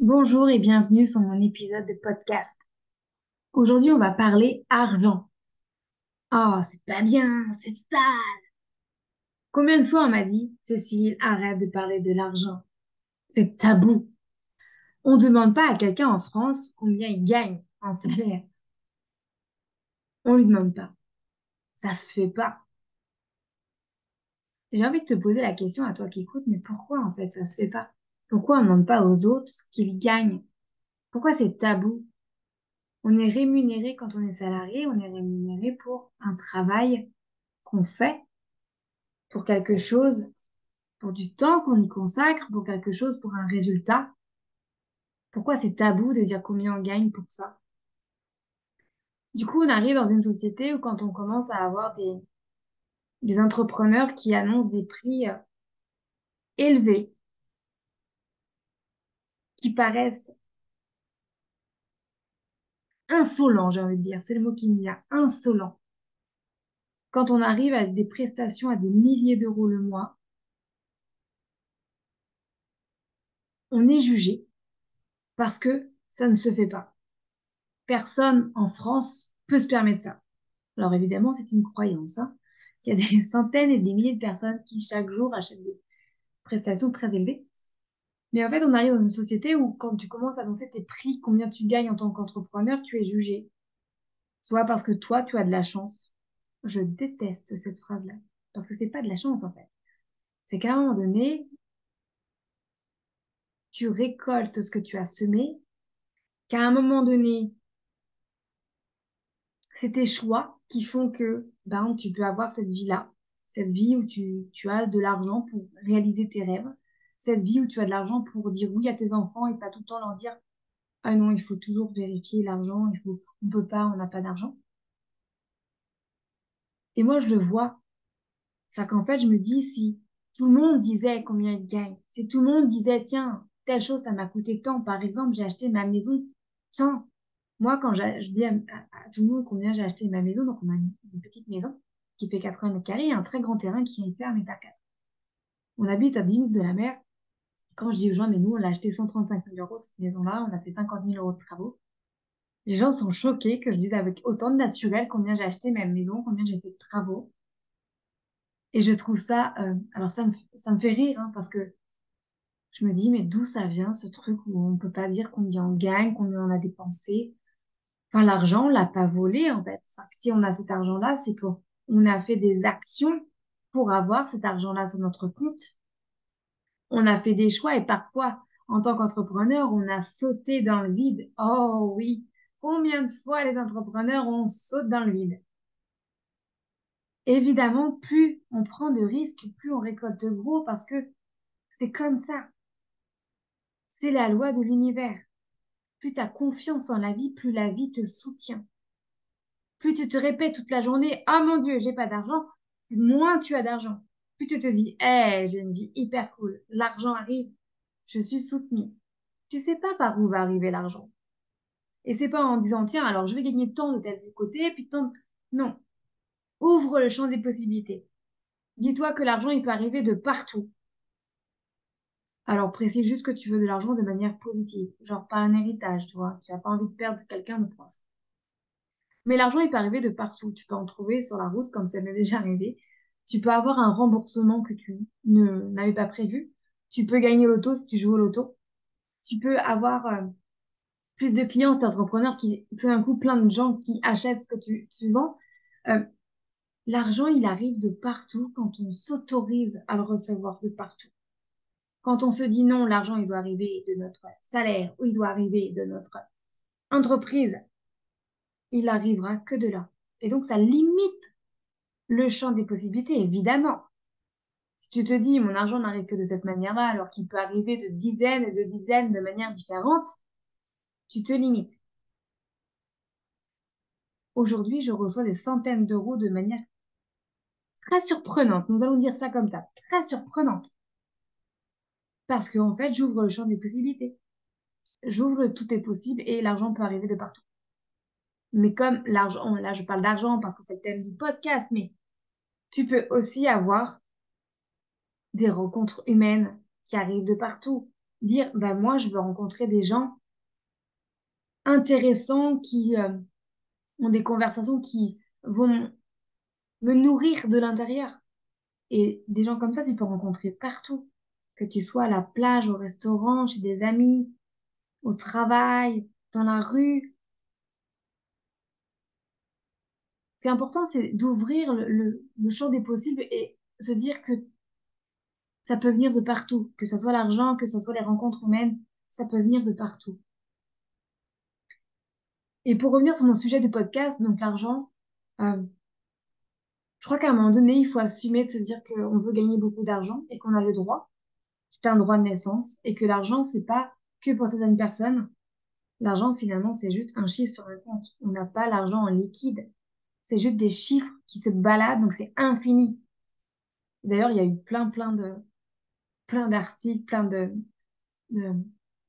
Bonjour et bienvenue sur mon épisode de podcast. Aujourd'hui, on va parler argent. Oh, c'est pas bien, c'est ça. Combien de fois on m'a dit, Cécile, arrête de parler de l'argent. C'est tabou. On ne demande pas à quelqu'un en France combien il gagne en salaire. On lui demande pas. Ça se fait pas. J'ai envie de te poser la question à toi qui écoutes, mais pourquoi en fait ça se fait pas? Pourquoi on ne demande pas aux autres ce qu'ils gagnent? Pourquoi c'est tabou? On est rémunéré quand on est salarié, on est rémunéré pour un travail qu'on fait pour quelque chose, pour du temps qu'on y consacre, pour quelque chose, pour un résultat. Pourquoi c'est tabou de dire combien on gagne pour ça? Du coup, on arrive dans une société où quand on commence à avoir des entrepreneurs qui annoncent des prix élevés, qui paraissent insolents, j'ai envie de dire, c'est le mot qui me vient, insolents. Quand on arrive à des prestations à des milliers d'euros le mois, on est jugé parce que ça ne se fait pas. Personne en France peut se permettre ça. Alors évidemment, c'est une croyance, hein. Il y a des centaines et des milliers de personnes qui chaque jour achètent des prestations très élevées. Mais en fait, on arrive dans une société où quand tu commences à annoncer tes prix, combien tu gagnes en tant qu'entrepreneur, tu es jugé. Soit parce que toi, tu as de la chance. Je déteste cette phrase-là. Parce que c'est pas de la chance, en fait. C'est qu'à un moment donné, tu récoltes ce que tu as semé, qu'à un moment donné, c'est tes choix qui font que ben, tu peux avoir cette vie-là, cette vie où tu as de l'argent pour réaliser tes rêves, cette vie où tu as de l'argent pour dire oui à tes enfants et pas tout le temps leur dire ah non, il faut toujours vérifier l'argent, on peut pas, on n'a pas d'argent. Et moi, je le vois. C'est qu'en fait, je me dis si tout le monde disait combien il gagne, si tout le monde disait tiens, telle chose, ça m'a coûté tant. Par exemple, j'ai acheté ma maison tant. Moi, quand je dis à tout le monde combien j'ai acheté ma maison, donc on a une petite maison qui fait 80 mètres carrés et un très grand terrain qui est hyper mètres carrés. On habite à 10 minutes de la mer. Quand je dis aux gens, mais nous, on l'a acheté 135 000 euros, cette maison-là, on a fait 50 000 euros de travaux. Les gens sont choqués que je dise avec autant de naturel combien j'ai acheté ma maison, combien j'ai fait de travaux. Et je trouve ça, alors ça me fait rire, hein, parce que je me dis, mais d'où ça vient ce truc où on peut pas dire combien on gagne, combien on a dépensé. Enfin, l'argent, on l'a pas volé, en fait. Si on a cet argent-là, c'est qu'on a fait des actions pour avoir cet argent-là sur notre compte. On a fait des choix et parfois, en tant qu'entrepreneur, on a sauté dans le vide. Oh oui, combien de fois les entrepreneurs, on saute dans le vide? Évidemment, plus on prend de risques, plus on récolte gros parce que c'est comme ça. C'est la loi de l'univers. Plus tu as confiance en la vie, plus la vie te soutient. Plus tu te répètes toute la journée, ah mon Dieu, j'ai pas d'argent, moins tu as d'argent. Plus tu te dis, j'ai une vie hyper cool, l'argent arrive, je suis soutenue. Tu sais pas par où va arriver l'argent. Et c'est pas en disant, tiens, alors je vais gagner tant de tel côté, puis tant. Non. Ouvre le champ des possibilités. Dis-toi que l'argent, il peut arriver de partout. Alors précise juste que tu veux de l'argent de manière positive, genre pas un héritage, tu vois. Tu n'as pas envie de perdre quelqu'un de proche. Mais l'argent, il peut arriver de partout. Tu peux en trouver sur la route, comme ça m'est déjà arrivé. Tu peux avoir un remboursement que tu n'avais pas prévu. Tu peux gagner l'auto si tu joues au loto. Tu peux avoir plus de clients, si tu es entrepreneur, qui, tout d'un coup, plein de gens qui achètent ce que tu vends. Euh, L'argent, il arrive de partout quand on s'autorise à le recevoir de partout. Quand on se dit non, l'argent, il doit arriver de notre salaire ou il doit arriver de notre entreprise, il arrivera que de là. Et donc, ça limite le champ des possibilités, évidemment. Si tu te dis, mon argent n'arrive que de cette manière-là, alors qu'il peut arriver de dizaines et de dizaines de manières différentes, tu te limites. Aujourd'hui, je reçois des centaines d'euros de manière très surprenante. Nous allons dire ça comme ça, très surprenante. Parce qu'en fait, j'ouvre le champ des possibilités. J'ouvre le tout est possible et l'argent peut arriver de partout. Mais comme l'argent, là, je parle d'argent parce que c'est le thème du podcast, mais tu peux aussi avoir des rencontres humaines qui arrivent de partout. dire, bah, moi, je veux rencontrer des gens intéressants qui ont des conversations qui vont me nourrir de l'intérieur. Et des gens comme ça, tu peux rencontrer partout. Que tu sois à la plage, au restaurant, chez des amis, au travail, dans la rue. Ce qui est important, c'est d'ouvrir le champ des possibles et se dire que ça peut venir de partout. Que ce soit l'argent, que ce soit les rencontres humaines, ça peut venir de partout. Et pour revenir sur mon sujet du podcast, donc l'argent, euh, je crois qu'à un moment donné, il faut assumer de se dire qu'on veut gagner beaucoup d'argent et qu'on a le droit. C'est un droit de naissance et que l'argent, c'est pas que pour certaines personnes. L'argent, finalement, c'est juste un chiffre sur le compte. On n'a pas l'argent en liquide. C'est juste des chiffres qui se baladent, donc c'est infini. D'ailleurs, il y a eu plein d'articles, de, de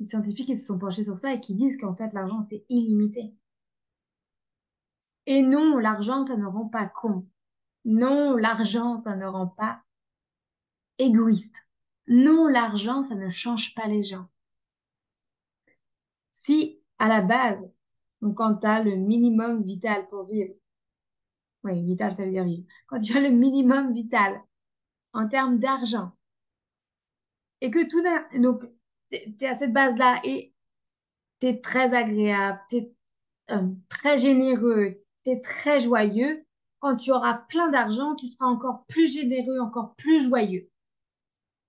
scientifiques qui se sont penchés sur ça et qui disent qu'en fait, l'argent, c'est illimité. Et non, l'argent, ça ne rend pas con. Non, l'argent, ça ne rend pas égoïste. Non, l'argent, ça ne change pas les gens. Si, à la base, donc quand tu as le minimum vital pour vivre, oui, vital, ça veut dire vivre. Quand tu as le minimum vital en termes d'argent et que tout d'un, donc, t'es à cette base-là et t'es très agréable, t'es très généreux, t'es très joyeux, quand tu auras plein d'argent, tu seras encore plus généreux, encore plus joyeux.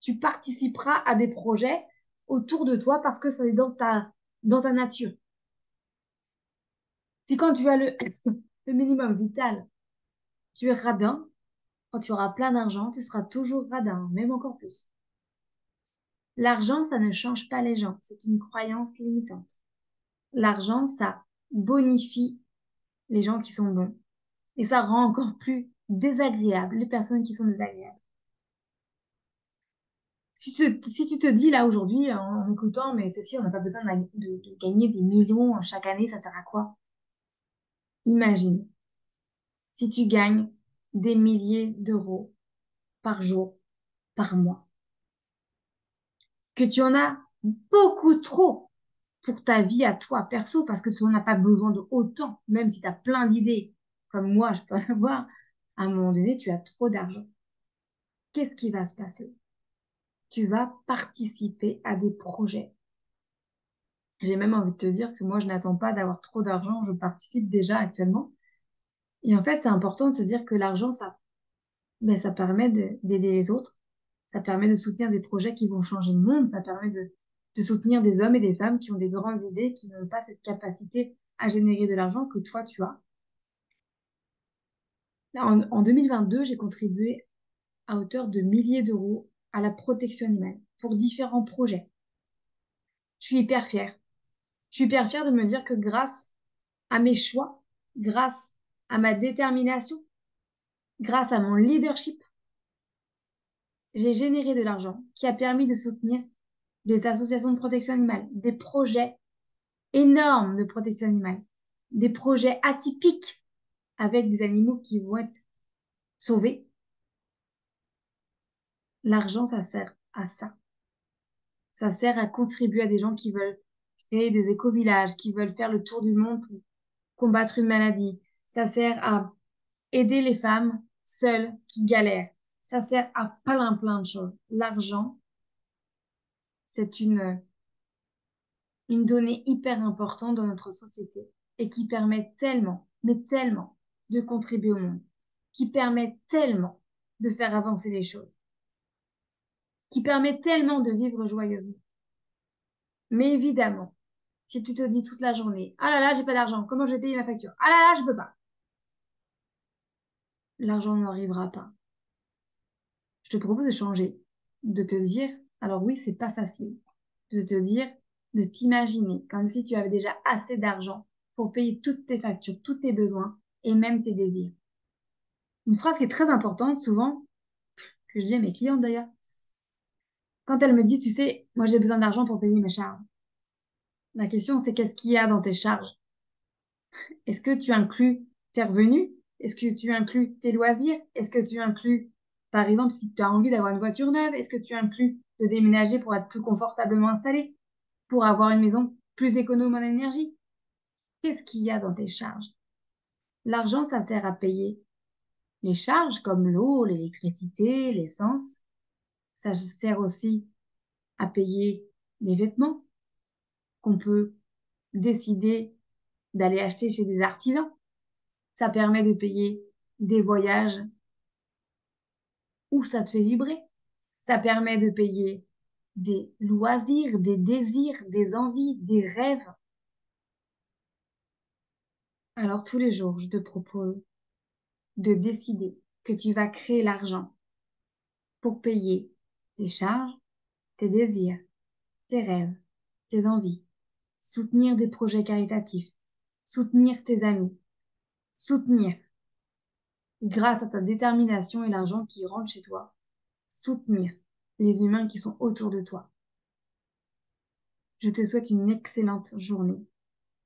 Tu participeras à des projets autour de toi parce que c'est dans ta nature. Si quand tu as le minimum vital, tu es radin, quand tu auras plein d'argent, tu seras toujours radin, même encore plus. L'argent, ça ne change pas les gens. C'est une croyance limitante. L'argent, ça bonifie les gens qui sont bons. Et ça rend encore plus désagréable les personnes qui sont désagréables. Si tu te dis là aujourd'hui en écoutant, mais ceci, on n'a pas besoin de gagner des millions chaque année, ça sert à quoi? Imagine si tu gagnes des milliers d'euros par jour, par mois, que tu en as beaucoup trop pour ta vie à toi perso, parce que tu n'en as pas besoin de autant, même si tu as plein d'idées, comme moi, je peux en avoir, à un moment donné, tu as trop d'argent. Qu'est-ce qui va se passer? Tu vas participer à des projets. J'ai même envie de te dire que moi, je n'attends pas d'avoir trop d'argent, je participe déjà actuellement. Et en fait, c'est important de se dire que l'argent, ça permet d'aider les autres, ça permet de soutenir des projets qui vont changer le monde, ça permet de soutenir des hommes et des femmes qui ont des grandes idées, qui n'ont pas cette capacité à générer de l'argent que toi, tu as. Là, en 2022, j'ai contribué à hauteur de milliers d'euros à la protection animale pour différents projets. Je suis hyper fière. Je suis hyper fière de me dire que grâce à mes choix, grâce à ma détermination, grâce à mon leadership, j'ai généré de l'argent qui a permis de soutenir des associations de protection animale, des projets énormes de protection animale, des projets atypiques avec des animaux qui vont être sauvés. L'argent, ça sert à ça. Ça sert à contribuer à des gens qui veulent créer des éco-villages, qui veulent faire le tour du monde pour combattre une maladie. Ça sert à aider les femmes seules qui galèrent. Ça sert à plein de choses. L'argent, c'est une donnée hyper importante dans notre société et qui permet tellement, mais tellement, de contribuer au monde, qui permet tellement de faire avancer les choses, qui permet tellement de vivre joyeusement. Mais évidemment, si tu te dis toute la journée, ah là là, j'ai pas d'argent, comment je vais payer ma facture? Ah là là, je peux pas. L'argent n'arrivera pas. Je te propose de changer, de te dire, alors oui, c'est pas facile, de te dire, de t'imaginer comme si tu avais déjà assez d'argent pour payer toutes tes factures, tous tes besoins et même tes désirs. Une phrase qui est très importante, souvent, que je dis à mes clientes d'ailleurs, quand elles me disent, tu sais, moi j'ai besoin d'argent pour payer mes charges. La question, c'est qu'est-ce qu'il y a dans tes charges? Est-ce que tu inclus tes revenus? Est-ce que tu inclus tes loisirs? Est-ce que tu inclus, par exemple, si tu as envie d'avoir une voiture neuve, est-ce que tu inclus de déménager pour être plus confortablement installé, pour avoir une maison plus économe en énergie. Qu'est-ce qu'il y a dans tes charges? L'argent, ça sert à payer les charges comme l'eau, l'électricité, l'essence. Ça sert aussi à payer les vêtements qu'on peut décider d'aller acheter chez des artisans. Ça permet de payer des voyages où ça te fait vibrer. Ça permet de payer des loisirs, des désirs, des envies, des rêves. Alors tous les jours, je te propose de décider que tu vas créer l'argent pour payer tes charges, tes désirs, tes rêves, tes envies, soutenir des projets caritatifs, soutenir tes amis, soutenir, grâce à ta détermination et l'argent qui rentre chez toi, soutenir les humains qui sont autour de toi. Je te souhaite une excellente journée.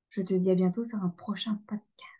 Je te dis à bientôt sur un prochain podcast.